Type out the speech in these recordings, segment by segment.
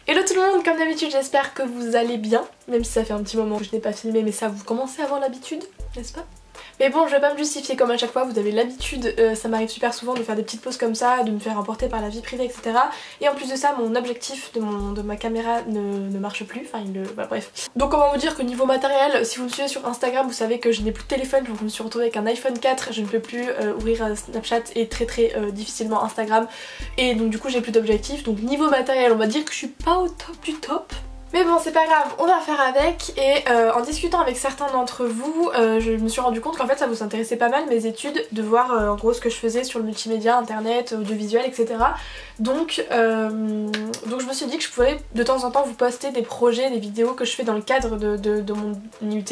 Hello tout le monde, comme d'habitude j'espère que vous allez bien, même si ça fait un petit moment que je n'ai pas filmé, mais ça vous commencez à avoir l'habitude, n'est-ce pas? Mais bon, je vais pas me justifier comme à chaque fois, vous avez l'habitude, ça m'arrive super souvent de faire des petites pauses comme ça, de me faire emporter par la vie privée, etc. Et en plus de ça, mon objectif de ma caméra ne marche plus, enfin bref. Donc on va vous dire que niveau matériel, si vous me suivez sur Instagram, vous savez que je n'ai plus de téléphone, donc je me suis retrouvée avec un iPhone 4, je ne peux plus ouvrir Snapchat et très difficilement Instagram. Et donc du coup j'ai plus d'objectifs, donc niveau matériel on va dire que je suis pas au top du top. Mais bon c'est pas grave, on va faire avec et en discutant avec certains d'entre vous, je me suis rendu compte qu'en fait ça vous intéressait pas mal mes études, de voir en gros ce que je faisais sur le multimédia, internet, audiovisuel, etc. Donc je me suis dit que je pourrais de temps en temps vous poster des projets, des vidéos que je fais dans le cadre de mon UT.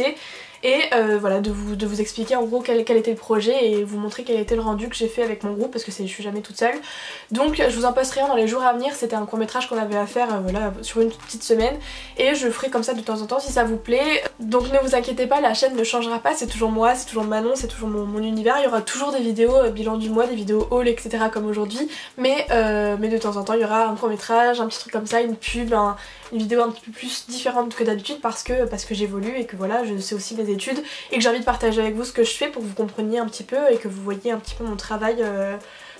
Et voilà, de vous expliquer en gros quel était le projet et vous montrer quel était le rendu que j'ai fait avec mon groupe parce que je suis jamais toute seule. Donc je vous en posterai un dans les jours à venir, c'était un court métrage qu'on avait à faire voilà, sur une petite semaine. Et je ferai comme ça de temps en temps si ça vous plaît. Donc ne vous inquiétez pas, la chaîne ne changera pas, c'est toujours moi, c'est toujours Manon, c'est toujours mon univers. Il y aura toujours des vidéos bilan du mois, des vidéos haul, etc. comme aujourd'hui. Mais de temps en temps il y aura un court métrage, un petit truc comme ça, une pub, une vidéo un petit peu plus différente que d'habitude parce que j'évolue et que voilà, je sais aussi mes études et que j'ai envie de partager avec vous ce que je fais pour que vous compreniez un petit peu et que vous voyez un petit peu mon travail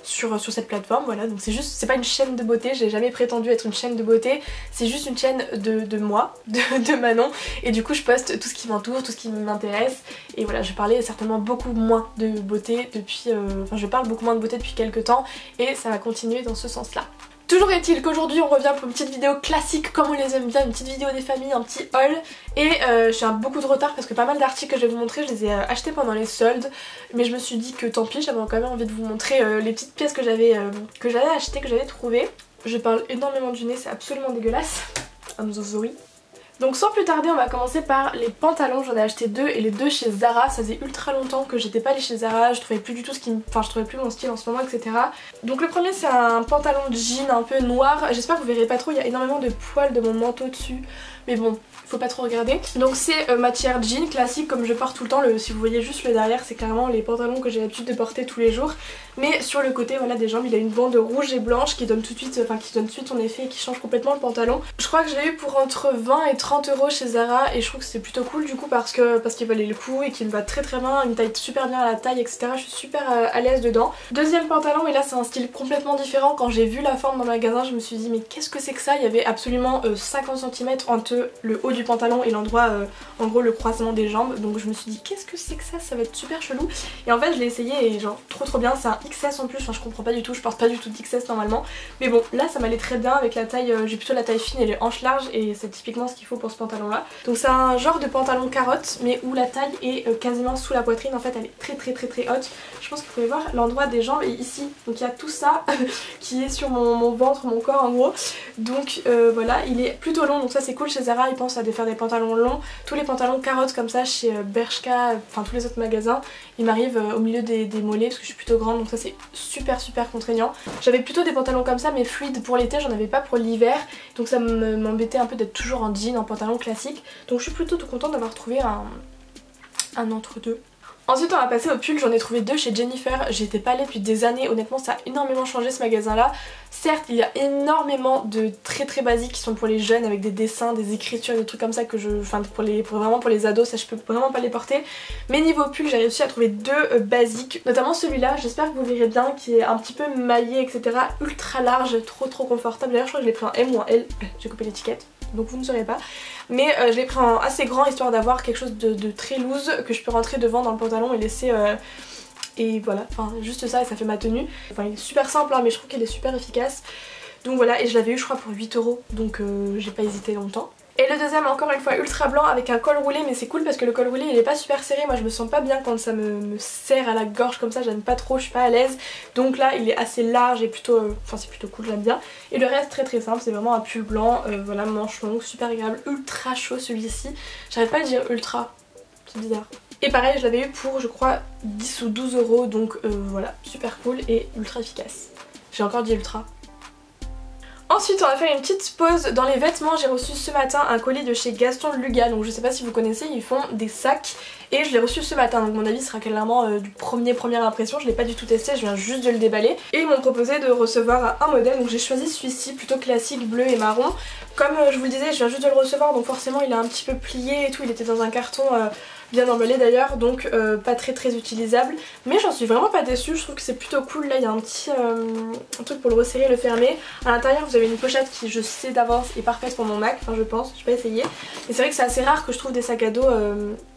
sur cette plateforme. Voilà, donc c'est pas une chaîne de beauté, j'ai jamais prétendu être une chaîne de beauté, c'est juste une chaîne de moi, de Manon, et du coup je poste tout ce qui m'entoure, tout ce qui m'intéresse. Et voilà, je parlais certainement beaucoup moins de beauté depuis, je parle beaucoup moins de beauté depuis quelques temps et ça va continuer dans ce sens là. Toujours est-il qu'aujourd'hui on revient pour une petite vidéo classique comme on les aime bien, une petite vidéo des familles, un petit haul. Et je suis à beaucoup de retard parce que pas mal d'articles que je vais vous montrer je les ai achetés pendant les soldes. Mais je me suis dit que tant pis, j'avais quand même envie de vous montrer les petites pièces que j'avais achetées, que j'avais trouvées. Je parle énormément du nez, c'est absolument dégueulasse. I'm so sorry. Donc sans plus tarder on va commencer par les pantalons, j'en ai acheté deux et les deux chez Zara. Ça faisait ultra longtemps que j'étais pas allée chez Zara, je trouvais plus du tout je trouvais plus mon style en ce moment, etc. Donc le premier c'est un pantalon de jean un peu noir, j'espère que vous verrez pas trop, il y a énormément de poils de mon manteau dessus, mais bon faut pas trop regarder. Donc c'est matière jean classique comme je porte tout le temps, si vous voyez juste le derrière c'est clairement les pantalons que j'ai l'habitude de porter tous les jours. Mais sur le côté voilà des jambes il a une bande rouge et blanche qui donne tout de suite son effet et qui change complètement le pantalon. Je crois que je l'ai eu pour entre 20 et 30 € chez Zara et je trouve que c'est plutôt cool du coup parce qu'il valait le coup et qu'il me va très bien, il me taille super bien à la taille, etc. Je suis super à l'aise dedans. Deuxième pantalon, et là c'est un style complètement différent. Quand j'ai vu la forme dans le magasin je me suis dit mais qu'est-ce que c'est que ça? Il y avait absolument 50 cm entre le haut du pantalon et l'endroit en gros le croisement des jambes, donc je me suis dit qu'est-ce que c'est que ça va être super chelou. Et en fait je l'ai essayé et genre trop bien, c'est un XS en plus, je comprends pas du tout, je porte pas du tout d'XS normalement, mais bon là ça m'allait très bien avec la taille, j'ai plutôt la taille fine et les hanches larges et c'est typiquement ce qu'il faut pour ce pantalon là. Donc c'est un genre de pantalon carotte mais où la taille est quasiment sous la poitrine, en fait elle est très haute. Je pense que vous pouvez voir l'endroit des jambes et ici, donc il y a tout ça qui est sur mon ventre, mon corps en gros. Donc voilà, il est plutôt long, donc ça c'est cool. Chez Zara ils pensent à faire des pantalons longs. Tous les pantalons carottes comme ça chez Bershka, enfin tous les autres magasins, ils m'arrivent au milieu des mollets parce que je suis plutôt grande, donc ça c'est super contraignant. J'avais plutôt des pantalons comme ça mais fluides pour l'été, j'en avais pas pour l'hiver, donc ça m'embêtait un peu d'être toujours en jean, en pantalon classique. Donc je suis plutôt tout contente d'avoir trouvé un entre-deux. Ensuite on va passer au pull, j'en ai trouvé deux chez Jennifer, j'étais pas allée depuis des années, honnêtement ça a énormément changé ce magasin là. Certes il y a énormément de très basiques qui sont pour les jeunes avec des dessins, des écritures, des trucs comme ça que vraiment pour les ados, ça je peux vraiment pas les porter. Mais niveau pull j'ai réussi à trouver deux basiques, notamment celui-là, j'espère que vous verrez bien, qui est un petit peu maillé etc, ultra large, trop confortable. D'ailleurs je crois que je l'ai pris en M ou en L, j'ai coupé l'étiquette donc vous ne saurez pas, mais je l'ai pris en assez grand histoire d'avoir quelque chose de très loose que je peux rentrer devant dans le pantalon et laisser et voilà, enfin juste ça et ça fait ma tenue. Enfin il est super simple hein, mais je trouve qu'il est super efficace. Donc voilà, et je l'avais eu je crois pour 8 € donc j'ai pas hésité longtemps. Et le deuxième encore une fois ultra blanc avec un col roulé, mais c'est cool parce que le col roulé il est pas super serré, moi je me sens pas bien quand ça me serre à la gorge comme ça, j'aime pas trop, je suis pas à l'aise. Donc là il est assez large et plutôt, enfin c'est plutôt cool, j'aime bien. Et le reste très simple, c'est vraiment un pull blanc, voilà, manche longue, super agréable, ultra chaud celui-ci. J'arrive pas à le dire ultra, c'est bizarre. Et pareil je l'avais eu pour je crois 10 ou 12 € donc voilà, super cool et ultra efficace. J'ai encore dit ultra. Ensuite on va faire une petite pause dans les vêtements. J'ai reçu ce matin un colis de chez Gaston Luga, donc je sais pas si vous connaissez, ils font des sacs et je l'ai reçu ce matin, donc mon avis sera clairement du première impression. Je l'ai pas du tout testé, je viens juste de le déballer et ils m'ont proposé de recevoir un modèle, donc j'ai choisi celui-ci plutôt classique bleu et marron Comme je vous le disais, je viens juste de le recevoir, donc forcément il est un petit peu plié et tout, il était dans un carton bien emballé d'ailleurs, donc pas très utilisable. Mais j'en suis vraiment pas déçue, je trouve que c'est plutôt cool. Là il y a un petit un truc pour le resserrer et le fermer. À l'intérieur vous avez une pochette qui, je sais d'avance, est parfaite pour mon Mac, enfin je pense, je vais pas essayé. Et c'est vrai que c'est assez rare que je trouve des sacs à dos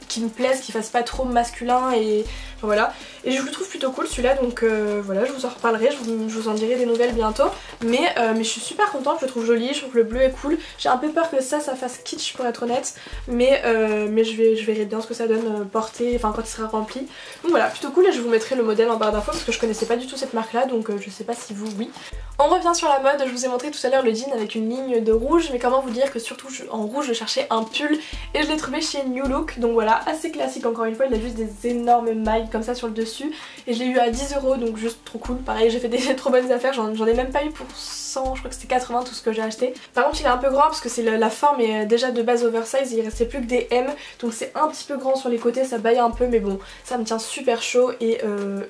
qui me plaisent, qui fassent pas trop masculin et enfin, voilà. Et je le trouve plutôt cool celui-là, donc voilà, je vous en reparlerai, je vous en dirai des nouvelles bientôt. Mais je suis super contente, je le trouve joli, je trouve que le bleu est cool. J'ai un peu peur que ça fasse kitsch pour être honnête, mais je verrai bien ce que ça donne porté, enfin quand il sera rempli. Donc voilà, plutôt cool, et je vous mettrai le modèle en barre d'infos parce que je connaissais pas du tout cette marque là, donc je sais pas si vous, oui. On revient sur la mode, je vous ai montré tout à l'heure le jean avec une ligne de rouge, mais comment vous dire que surtout en rouge je cherchais un pull et je l'ai trouvé chez New Look, donc voilà, assez classique encore une fois, il a juste des énormes mailles comme ça sur le dessus et je l'ai eu à 10 €, donc juste trop cool. Pareil, j'ai fait des trop bonnes affaires, j'en ai même pas eu pour 100, je crois que c'était 80 tout ce que j'ai acheté. Par contre il est un peu grand parce que c'est la forme est déjà de base oversize, il restait plus que des M, donc c'est un petit peu grand sur les côtés, ça baille un peu, mais bon, ça me tient super chaud et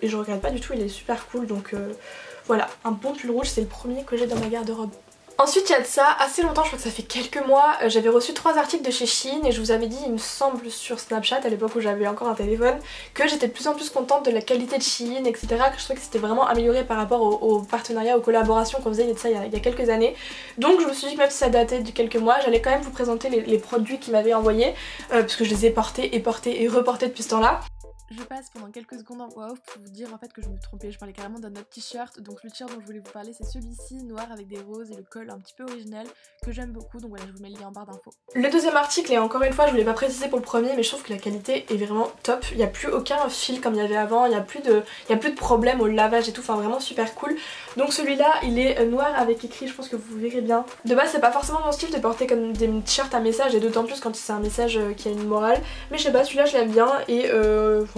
je regrette pas du tout, il est super cool, donc voilà, un bon pull rouge, c'est le premier que j'ai dans ma garde-robe. Ensuite il y a de ça, assez longtemps, je crois que ça fait quelques mois, j'avais reçu 3 articles de chez Shein et je vous avais dit, il me semble sur Snapchat à l'époque où j'avais encore un téléphone, que j'étais de plus en plus contente de la qualité de Shein, etc. Que je trouvais que c'était vraiment amélioré par rapport aux partenariats, aux collaborations qu'on faisait il y a quelques années. Donc je me suis dit que même si ça datait de quelques mois, j'allais quand même vous présenter les produits qu'ils m'avaient envoyés, parce que je les ai portés et reportés depuis ce temps-là. Je passe pendant quelques secondes en voix off pour vous dire en fait que je me trompais, je parlais carrément d'un autre t-shirt. Donc le t-shirt dont je voulais vous parler c'est celui-ci, noir avec des roses et le col un petit peu original que j'aime beaucoup, donc voilà, je vous mets le lien en barre d'infos. Le deuxième article, et encore une fois je voulais pas préciser pour le premier, mais je trouve que la qualité est vraiment top. Il n'y a plus aucun fil comme il y avait avant, il n'y a plus de problème au lavage et tout, enfin vraiment super cool. Donc celui-là il est noir avec écrit, je pense que vous verrez bien. De base c'est pas forcément mon style de porter comme des t-shirts à message, et d'autant plus quand c'est un message qui a une morale, mais je sais pas, celui-là je l'aime bien et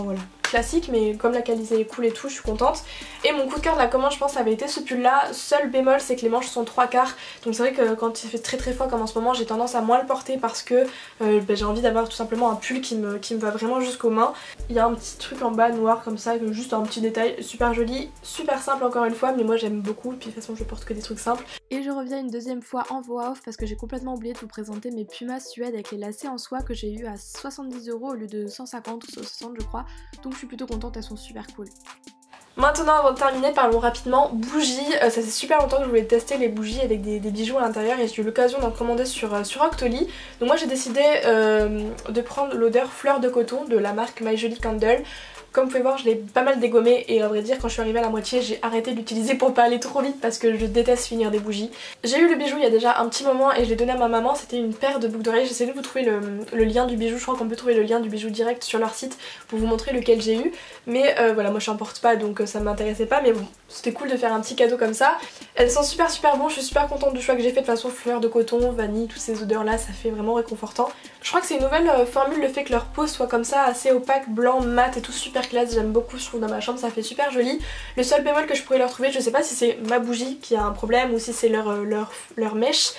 voilà, classique, mais comme la qualité est cool et tout, je suis contente. Et mon coup de cœur de la commande, je pense, ça avait été ce pull là. Seul bémol, c'est que les manches sont 3/4, donc c'est vrai que quand il fait très froid comme en ce moment, j'ai tendance à moins le porter parce que j'ai envie d'avoir tout simplement un pull qui me va vraiment jusqu'aux mains. Il y a un petit truc en bas noir comme ça, juste un petit détail super joli, super simple encore une fois, mais moi j'aime beaucoup, puis de toute façon je porte que des trucs simples. Et je reviens une deuxième fois en voix off parce que j'ai complètement oublié de vous présenter mes Puma Suède avec les lacets en soie que j'ai eu à 70 € au lieu de 150 ou 60 je crois, donc je suis plutôt contente, elles sont super cool. Maintenant, avant de terminer, parlons rapidement bougies. Ça fait super longtemps que je voulais tester les bougies avec des bijoux à l'intérieur et j'ai eu l'occasion d'en commander sur Octoly. Donc moi j'ai décidé de prendre l'odeur fleur de coton de la marque My Jolie Candle. Comme vous pouvez voir, je l'ai pas mal dégommé et à vrai dire quand je suis arrivée à la moitié j'ai arrêté de l'utiliser pour pas aller trop vite parce que je déteste finir des bougies. J'ai eu le bijou il y a déjà un petit moment et je l'ai donné à ma maman, c'était une paire de boucles d'oreilles. J'essaie de vous trouver le lien du bijou, je crois qu'on peut trouver le lien du bijou direct sur leur site pour vous montrer lequel j'ai eu. Mais voilà, moi je n'en porte pas donc ça m'intéressait pas, mais bon, c'était cool de faire un petit cadeau comme ça. Elles sont super bon, je suis super contente du choix que j'ai fait. De toute façon, fleur de coton, vanille, toutes ces odeurs là, ça fait vraiment réconfortant. Je crois que c'est une nouvelle formule, le fait que leur peau soit comme ça, assez opaque, blanc, mat et tout, super classe, j'aime beaucoup, je trouve dans ma chambre ça fait super joli. Le seul bémol que je pourrais leur trouver, je sais pas si c'est ma bougie qui a un problème ou si c'est leur mèche.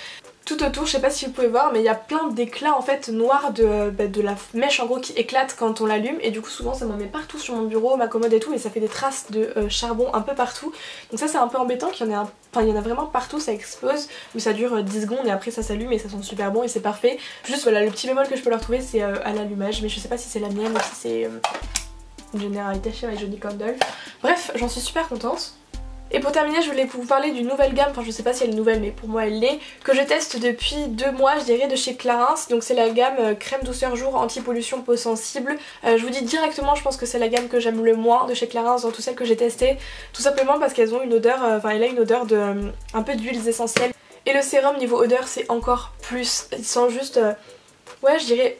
Tout autour, je sais pas si vous pouvez voir, mais il y a plein d'éclats en fait noirs de la mèche en gros qui éclate quand on l'allume, et du coup souvent ça m'en met partout sur mon bureau, ma commode et tout, et ça fait des traces de charbon un peu partout. Donc ça c'est un peu embêtant qu'il y en ait il y en a vraiment partout, ça explose, mais ça dure 10 secondes et après ça s'allume et ça sent super bon et c'est parfait. Juste voilà, le petit bémol que je peux leur trouver c'est à l'allumage, mais je sais pas si c'est la mienne ou si c'est une généralité chez My Jolie Candle. Bref, j'en suis super contente. Et pour terminer, je voulais vous parler d'une nouvelle gamme, enfin je sais pas si elle est nouvelle mais pour moi elle l'est, que je teste depuis 2 mois je dirais, de chez Clarins. Donc c'est la gamme crème douceur jour anti-pollution peau sensible. Je vous dis directement, je pense que c'est la gamme que j'aime le moins de chez Clarins dans toutes celles que j'ai testées. Tout simplement parce qu'elles ont une odeur, elle a une odeur de un peu d'huiles essentielles. Et le sérum niveau odeur c'est encore plus, il sent juste, ouais je dirais,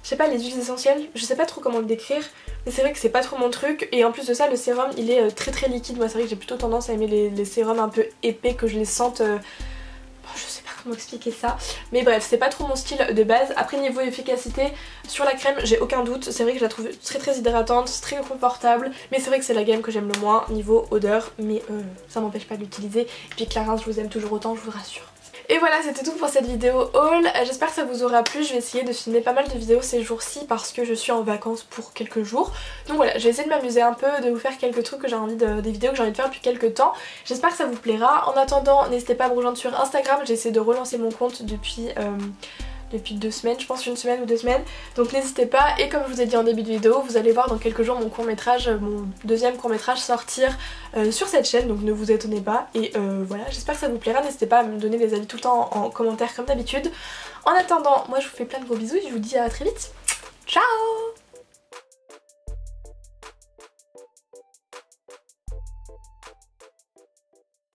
je sais pas, les huiles essentielles, je sais pas trop comment le décrire. Mais c'est vrai que c'est pas trop mon truc, et en plus de ça le sérum il est très liquide. Moi c'est vrai que j'ai plutôt tendance à aimer les sérums un peu épais, que je les sente je sais pas comment expliquer ça, mais bref c'est pas trop mon style de base. Après niveau efficacité sur la crème j'ai aucun doute, c'est vrai que je la trouve très hydratante, très confortable, mais c'est vrai que c'est la gamme que j'aime le moins niveau odeur, mais ça m'empêche pas de l'utiliser. Et puis Clarins je vous aime toujours autant, je vous rassure. Et voilà, c'était tout pour cette vidéo haul. J'espère que ça vous aura plu. Je vais essayer de filmer pas mal de vidéos ces jours-ci parce que je suis en vacances pour quelques jours. Donc voilà, je vais essayer de m'amuser un peu, de vous faire quelques trucs que j'ai envie des vidéos que j'ai envie de faire depuis quelques temps. J'espère que ça vous plaira. En attendant, n'hésitez pas à me rejoindre sur Instagram. J'ai essayé de relancer mon compte depuis 2 semaines, je pense, une semaine ou 2 semaines, donc n'hésitez pas. Et comme je vous ai dit en début de vidéo, vous allez voir dans quelques jours mon court-métrage, mon deuxième court-métrage sortir sur cette chaîne, donc ne vous étonnez pas. Et voilà, j'espère que ça vous plaira, n'hésitez pas à me donner des avis tout le temps en commentaire comme d'habitude. En attendant, moi je vous fais plein de gros bisous et je vous dis à très vite. Ciao!